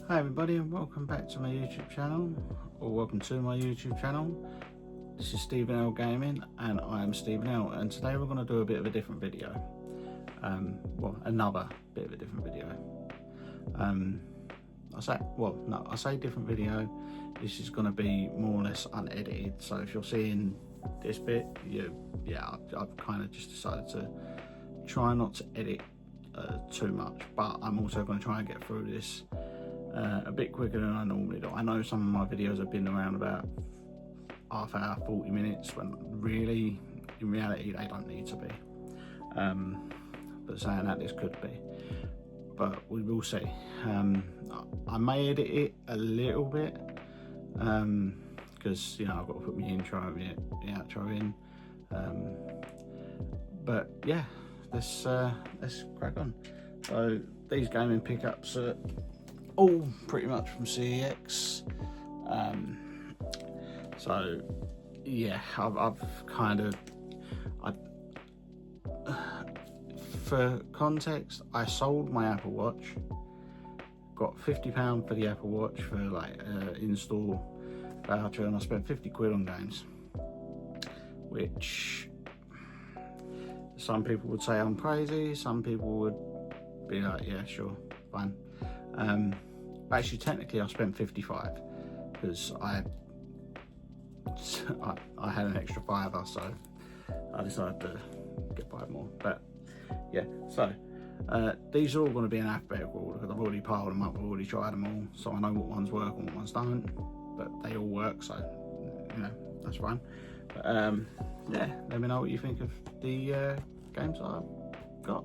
Hi everybody, and welcome back to my YouTube channel, or welcome to my YouTube channel. This is Stephen L Gaming, and I am Stephen L, and today we're going to do a bit of a different video. Well, another bit of a different video. I say different video. This is going to be more or less unedited, so if you're seeing this bit, I've kind of just decided to try not to edit too much, but I'm also going to try and get through this a bit quicker than I normally do. I know some of my videos have been around about half hour, 40 minutes, when really, in reality, they don't need to be. But saying that, this could be. But we will see. I may edit it a little bit, because, I've got to put my intro and the outro in. But yeah, let's crack on. So these gaming pickups are all pretty much from CEX. So yeah, I've kind of, for context, I sold my Apple Watch, got £50 for the Apple Watch for like in-store voucher, and I spent 50 quid on games, which some people would say I'm crazy, some people would be like, yeah, sure, fine. Actually, technically, I spent 55 because I had an extra £5, so I decided to get 5 more. But yeah, so these are all going to be in alphabetical order because I've already piled them up, I've already tried them all, so I know what ones work and what ones don't. But they all work, so that's fine. But yeah, let me know what you think of the games I've got.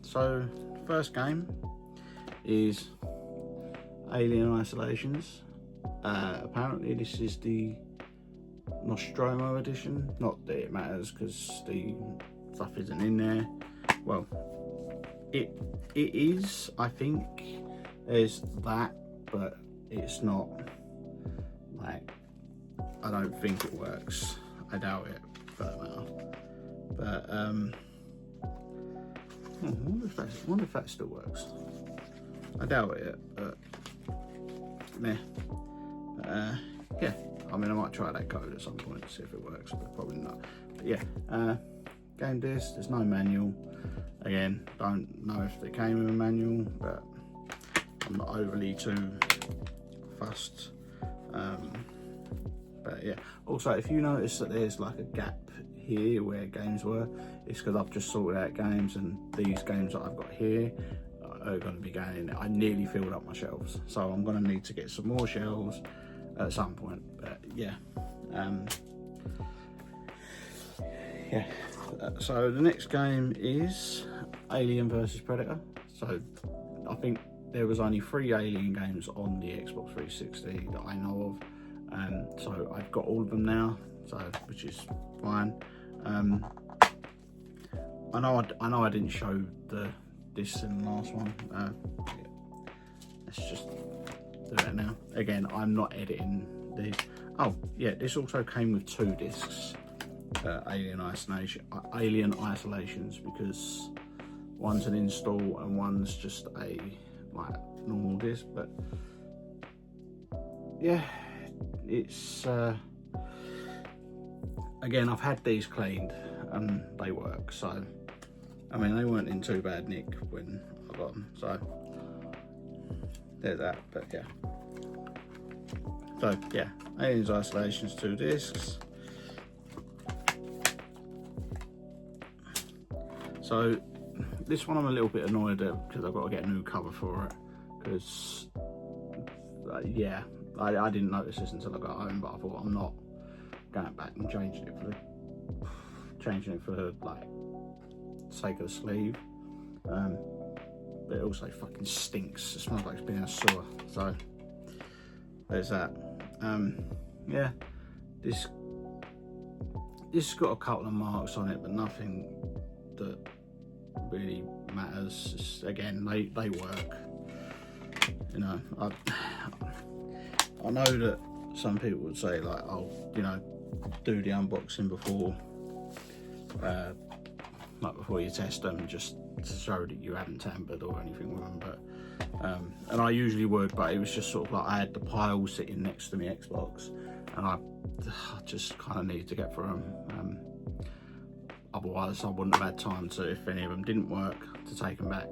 So first game is Alien Isolations. Apparently this is the Nostromo edition. Not that it matters because the stuff isn't in there. Well, it is, I think. There's that, but it's not, like, I don't think it works. I doubt it, for that matter. But I wonder if that still works. I doubt it, but meh. Yeah, I mean, I might try that code at some point to see if it works, but probably not. But yeah, game disc, there's no manual. Again, don't know if they came with a manual, but I'm not overly too fussed. But yeah, also if you notice that there's like a gap here where games were, it's because I've just sorted out games, and these games that I've got here are going to be going in there. I nearly filled up my shelves, so I'm going to need to get some more shelves at some point. But yeah, so the next game is Alien vs Predator. So I think there was only 3 Alien games on the Xbox 360 that I know of, so I've got all of them now, so which is fine. I know I didn't show this in the last one. Let's just do that now. Again, I'm not editing these. Oh yeah, this also came with 2 discs, Alien Isolations, because one's an install and one's just a like normal disc. But yeah, it's again, I've had these cleaned and they work, so I mean, they weren't in too bad nick when I got them, so there's that. But yeah, so yeah, Aliens Isolations 2 discs. So this one I'm a little bit annoyed at because I've got to get a new cover for it, because yeah, I didn't notice this until I got home, but I thought I'm not going back and changing it for like sake of the sleeve. But it also fucking stinks. It smells like it's been in a sewer, so there's that. Yeah, this has got a couple of marks on it, but nothing that really matters. It's, again, they work. I know that some people would say like, oh, do the unboxing before you test them, just to show that you hadn't tampered or anything with them. But and I usually would, but it was just sort of like I had the pile sitting next to my Xbox, and I just kind of needed to get through them. Otherwise, I wouldn't have had time to, if any of them didn't work, to take them back.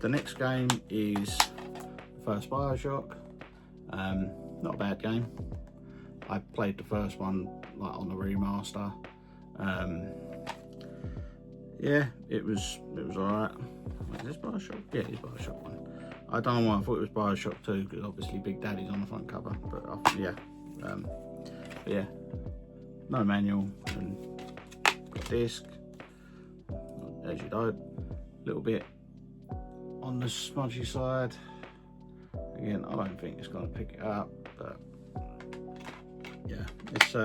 The next game is the first Bioshock. Not a bad game. I played the first one like on the remaster. Yeah, it was alright. Is this Bioshock? Yeah, it's Bioshock 1. I don't know why I thought it was Bioshock 2, because obviously Big Daddy's on the front cover. But yeah, no manual and got disc. As you know, a little bit on the smudgy side. Again, I don't think it's going to pick it up, but yeah, it's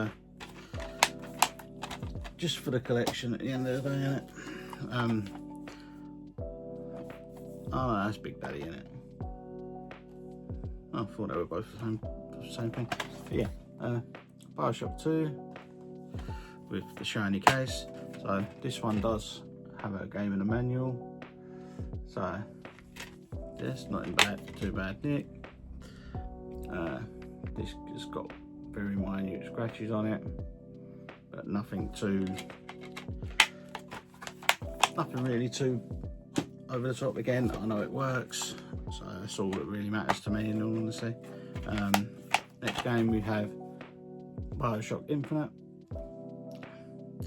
just for the collection at the end of the day, innit? Oh no, that's Big Daddy in it. I thought they were both the same thing. But yeah, Bioshock 2 with the shiny case. So this one does have a game and a manual. So yes, not in too bad nick. This has got very minute scratches on it, but nothing really too over the top. Again, I know it works, so that's all that really matters to me in all honesty. Next game we have Bioshock Infinite.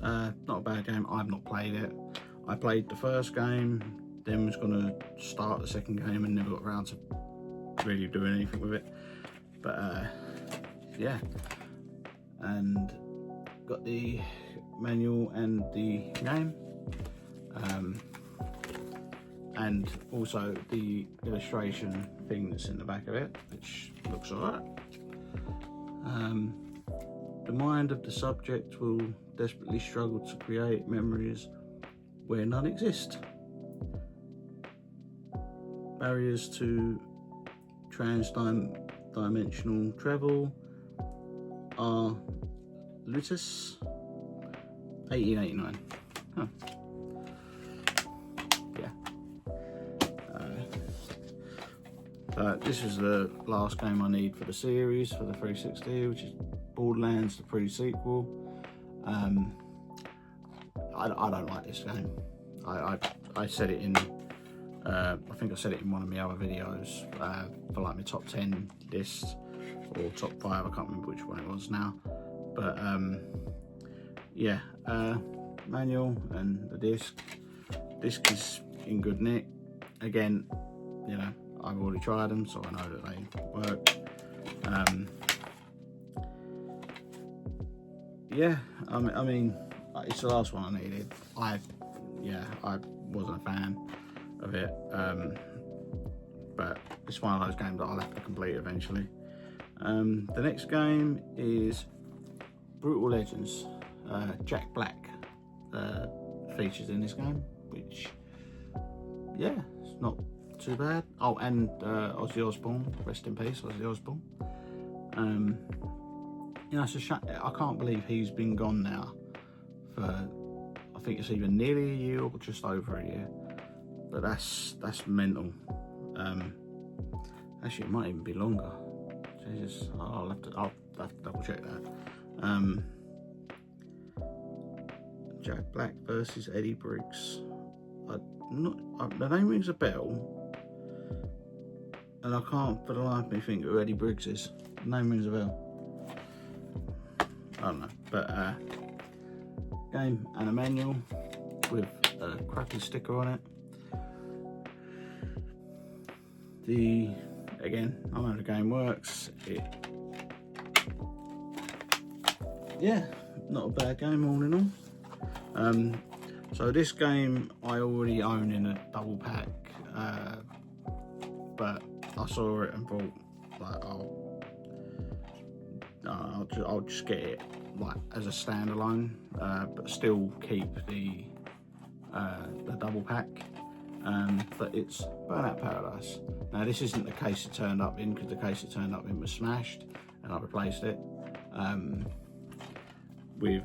Not a bad game. I've not played it. I played the first game, then was going to start the second game and never got around to really doing anything with it. But yeah, and got the manual and the game, and also the illustration thing that's in the back of it, which looks alright. The mind of the subject will desperately struggle to create memories where none exist. Barriers to trans-dimensional travel are Lutus, 1889. Huh. Yeah. This is the last game I need for the series for the 360, which is Borderlands, the pre-sequel. I don't like this game. I said it in I think I said it in one of my other videos for like my top 10 lists or top 5, I can't remember which one it was now, but yeah, manual and the disc is in good nick. Again, you know, I've already tried them, so I know that they work. Yeah, I mean, it's the last one I needed. I wasn't a fan of it, but it's one of those games that I'll have to complete eventually. The next game is Brutal Legends. Jack Black features in this game, which, yeah, it's not too bad. Oh, and Ozzy Osbourne, rest in peace, Ozzy Osbourne. You know, it's a shame. I can't believe he's been gone now for, I think it's either nearly a year or just over a year. But that's mental. Actually, it might even be longer. Jesus, I'll have to double check that. Jack Black versus Eddie Briggs. The name rings a bell, and I can't for the life of me think who Eddie Briggs is. The name rings a bell. I don't know, but game and a manual with a crappy sticker on it. Again, I know the game works. Yeah, not a bad game all in all. So this game I already own in a double pack, but I saw it and thought, like, I'll just get it like as a standalone, but still keep the double pack. But it's Burnout Paradise. Now this isn't the case it turned up in, because the case it turned up in was smashed, and I replaced it with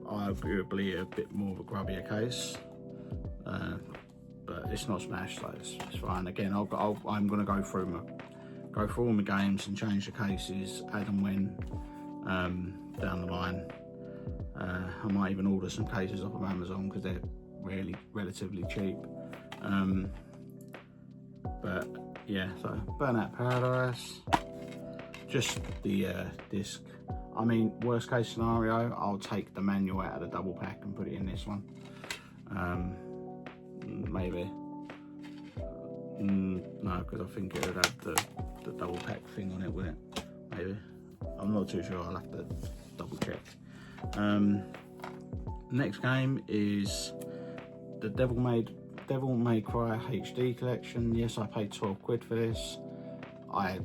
arguably a bit more of a grubbier case. it's not smashed, so it's fine. Again, I'm going to go through all my games and change the cases as and when down the line. I might even order some cases off of Amazon because they're really relatively cheap. But yeah, so Burnout Paradise, just the disc. I mean, worst case scenario, I'll take the manual out of the double pack and put it in this one. Maybe. No, because I think it would have the double pack thing on it, wouldn't it? Maybe. I'm not too sure, I'll have to double check. Next game is the Devil May Cry HD collection. Yes, I paid 12 quid for this. I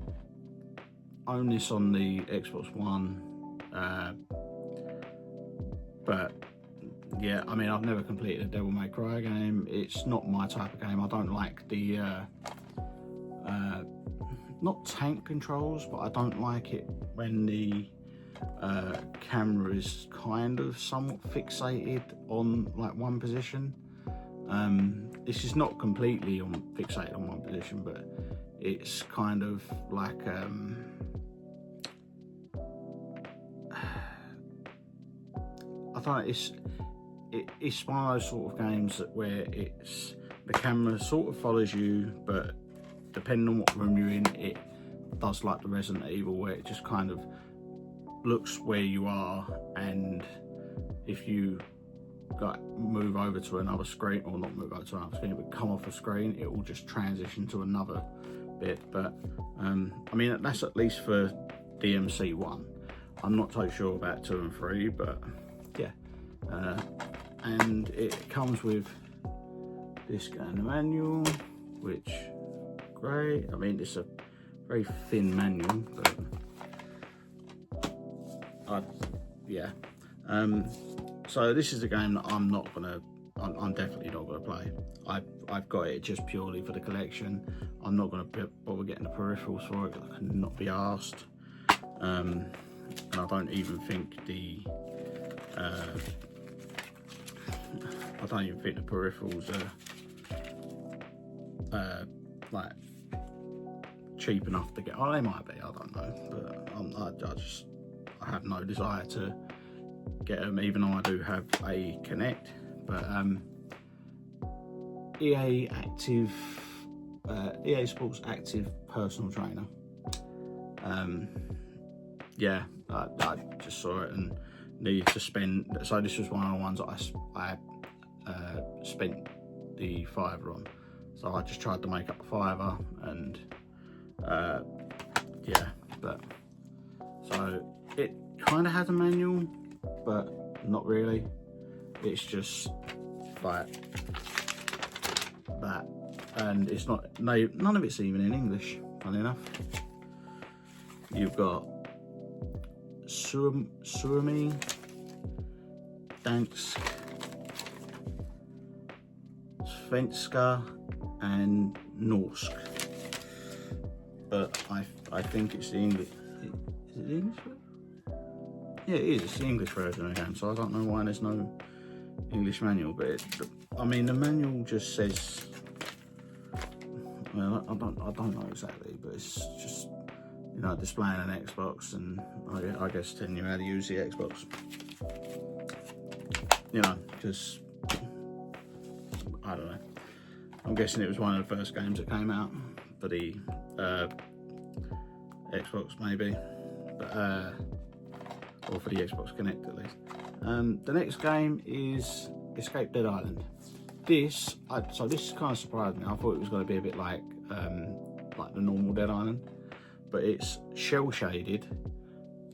own this on the Xbox One, but yeah, I mean, I've never completed a Devil May Cry game. It's not my type of game. I don't like the not tank controls, but I don't like it when the camera is kind of somewhat fixated on like one position. This is not completely fixated on one position, but it's kind of like I don't know, it's one of those sort of games that where the camera sort of follows you, but depending on what room you're in, it does like the Resident Evil, where it just kind of looks where you are, and if you move over to another screen, or not move over to another screen, but come off a screen, it will just transition to another bit. But I mean, that's at least for DMC 1. I'm not totally sure about 2 and 3, but yeah. And it comes with disc and a manual, which great. I mean, it's a very thin manual, but yeah. So this is a game that I'm definitely not gonna play. I've got it just purely for the collection. I'm not gonna bother getting the peripherals for it. I cannot be asked. And I don't even think the peripherals are like cheap enough to get. Oh, they might be, I don't know, but I have no desire to get them, even though I do have a Kinect. But EA Sports Active Personal Trainer. Yeah, I just saw it and needed to spend. So this was one of the ones that I spent the £5 on. So I just tried to make up a £5, and yeah. But so it kind of has a manual, but not really. It's just like that, and it's not. None of it's even in English. Funny enough, you've got Suomi, Dansk, Svenska, and Norsk. But I think it's the English. Is it the English version? Yeah, it is. It's the English version of the game. So I don't know why there's no English manual. But I mean, the manual just says. Well, I don't know exactly, but it's just, you know, displaying an Xbox, and I guess telling you how to use the Xbox. You know, because I don't know. I'm guessing it was one of the first games that came out for the Xbox, maybe, but or for the Xbox Kinect at least. The next game is Escape Dead Island. So this kind of surprised me. I thought it was going to be a bit like the normal Dead Island, but it's shell shaded,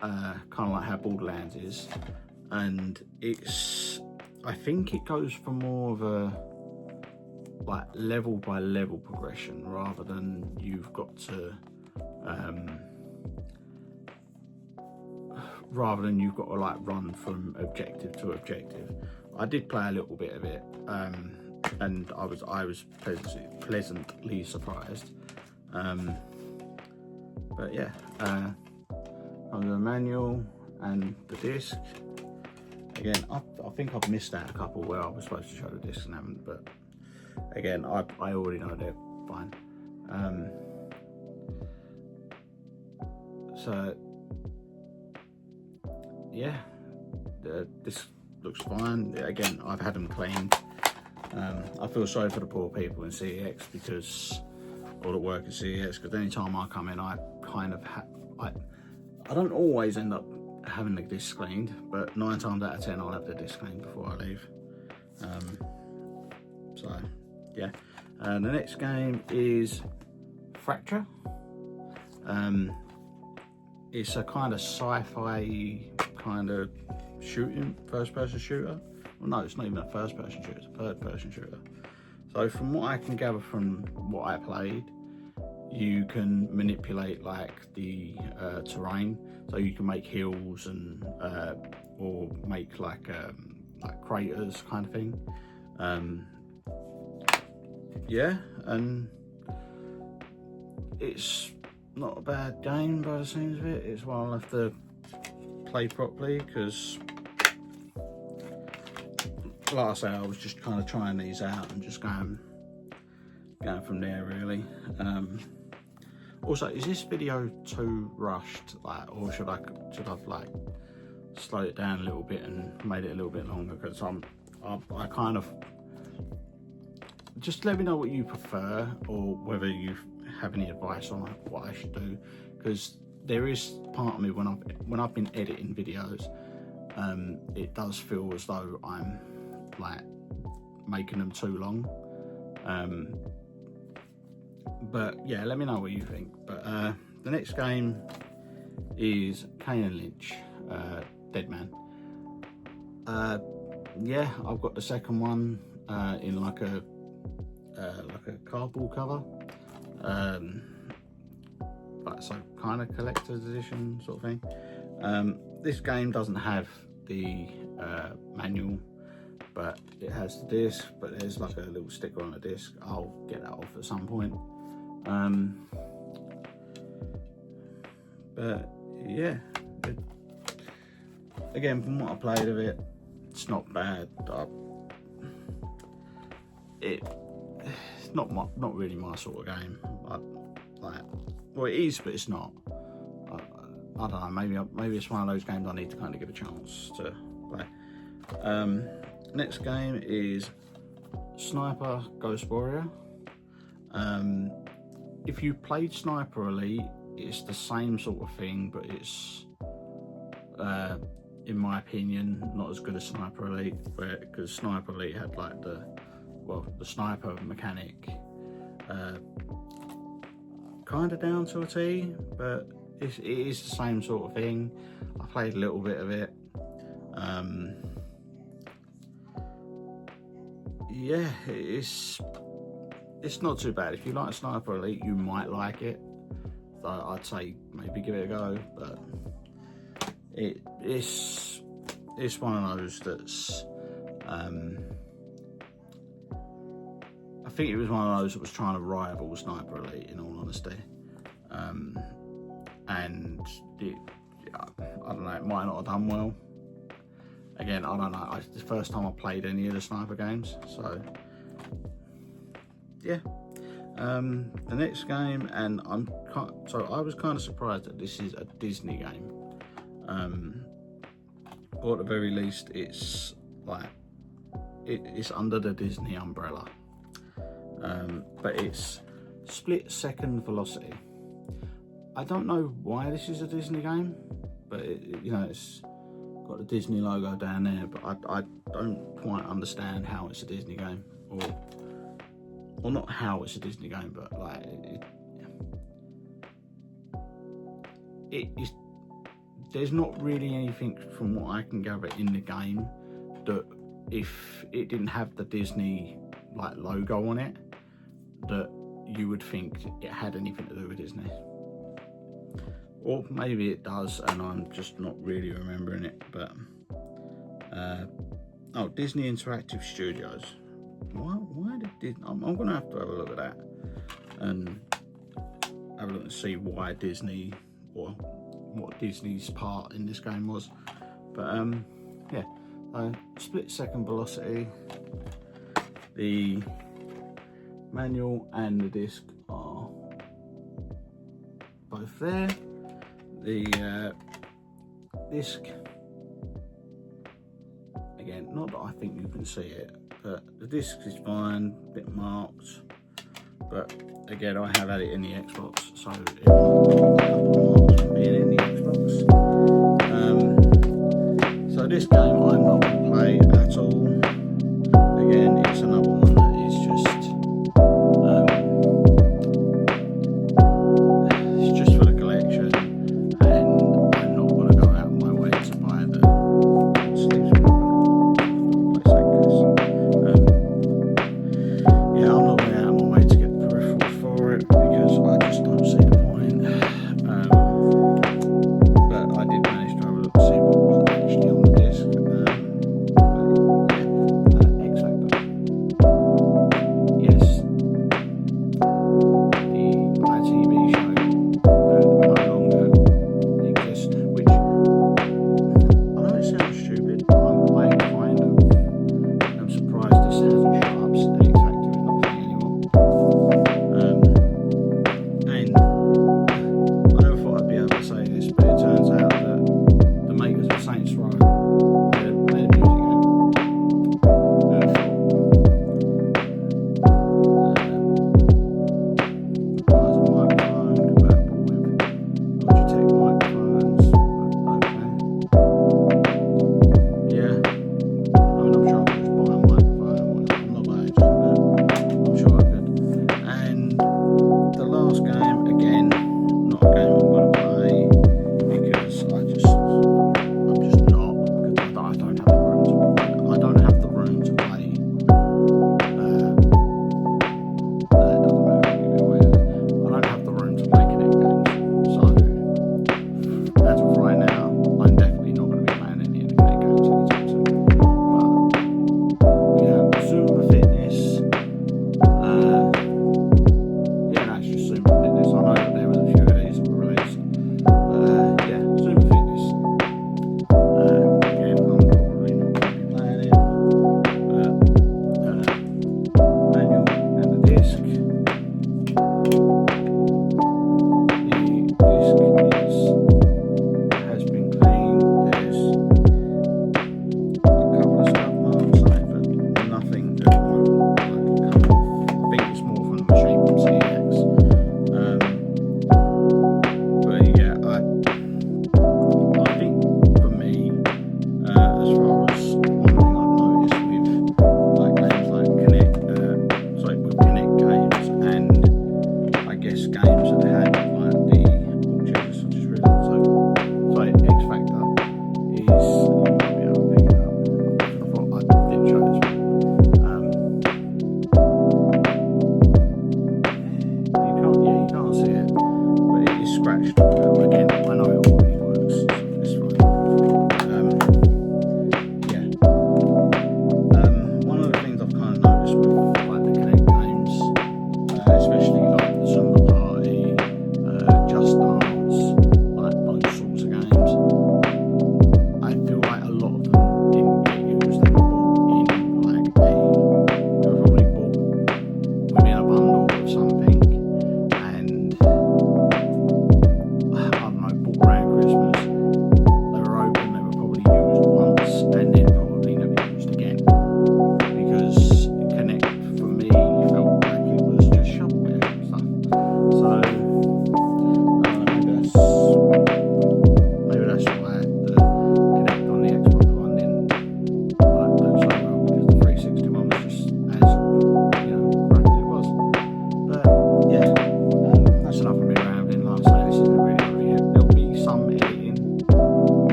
kind of like how Borderlands is, and I think it goes for more of a like level by level progression rather than you've got to like run from objective to objective. I did play a little bit of it, and I was pleasantly surprised. But yeah, on the manual and the disc. Again, I think I've missed out a couple where I was supposed to show the disc and haven't, but again, I already know they're fine. So yeah, this looks fine. Again, I've had them cleaned. I feel sorry for the poor people in CEX because all the work at CEX, because any time I come in, I kind of I don't always end up having the disc cleaned, but 9 times out of 10 I'll have the disc cleaned before I leave. So yeah, the next game is Fracture. It's a kind of sci-fi kind of shooting, first-person shooter. Well, no, it's not even a first-person shooter, it's a third-person shooter. So from what I can gather from what I played, you can manipulate like the terrain, so you can make hills and or make like craters kind of thing. Yeah, and it's not a bad game by the seams of it. It's one I'll have to play properly, because like I say, I was just kind of trying these out and just going from there really. Also, is this video too rushed, like, or should I like slow it down a little bit and made it a little bit longer? Because I kind of, just let me know what you prefer, or whether you have any advice on what I should do, because there is part of me when I've been editing videos, it does feel as though I'm like making them too long. But yeah, let me know what you think. But the next game is Kane and Lynch, Dead Man. Yeah, I've got the second one in like a cardboard cover, like so kind of collector's edition sort of thing. This game doesn't have the manual, but it has the disc, but there's like a little sticker on the disc. I'll get that off at some point. But yeah, again, from what I played of it, it's not bad. It's not really my sort of game. Well, it is, but it's not. I don't know. Maybe it's one of those games I need to kind of give a chance to play. Next game is Sniper Ghost Warrior. If you played Sniper Elite, it's the same sort of thing, but it's, in my opinion, not as good as Sniper Elite, because Sniper Elite had like the sniper mechanic kind of down to a T, but it is the same sort of thing. I played a little bit of it. Yeah, it's not too bad. If you like Sniper Elite, you might like it. So I'd say maybe give it a go. But it's one of those that's I think it was one of those that was trying to rival Sniper Elite, in all honesty. And I don't know, it might not have done well. Again, I don't know. It's the first time I played any of the Sniper games, so yeah. The next game, and I was kind of surprised that this is a Disney game. Or at the very least, it's like it's under the Disney umbrella. But it's Split Second Velocity. I don't know why this is a Disney game, but it's got the Disney logo down there, but I don't quite understand how it's a Disney game, or not how it's a Disney game, but like there's not really anything from what I can gather in the game that if it didn't have the Disney like logo on it, that you would think it had anything to do with Disney. Or maybe it does and I'm just not really remembering it. But Disney Interactive Studios. Why did Disney? I'm gonna have to have a look at that and have a look and see why Disney, or what Disney's part in this game was. But yeah, Split Second Velocity. The manual and the disc are both there. The disc, again, not that I think you can see it, but the disc is fine, a bit marked, but again, I have had it in the Xbox, so it might be a couple of marks from being in the Xbox. So this game I'm not going to play at all. Again, it's another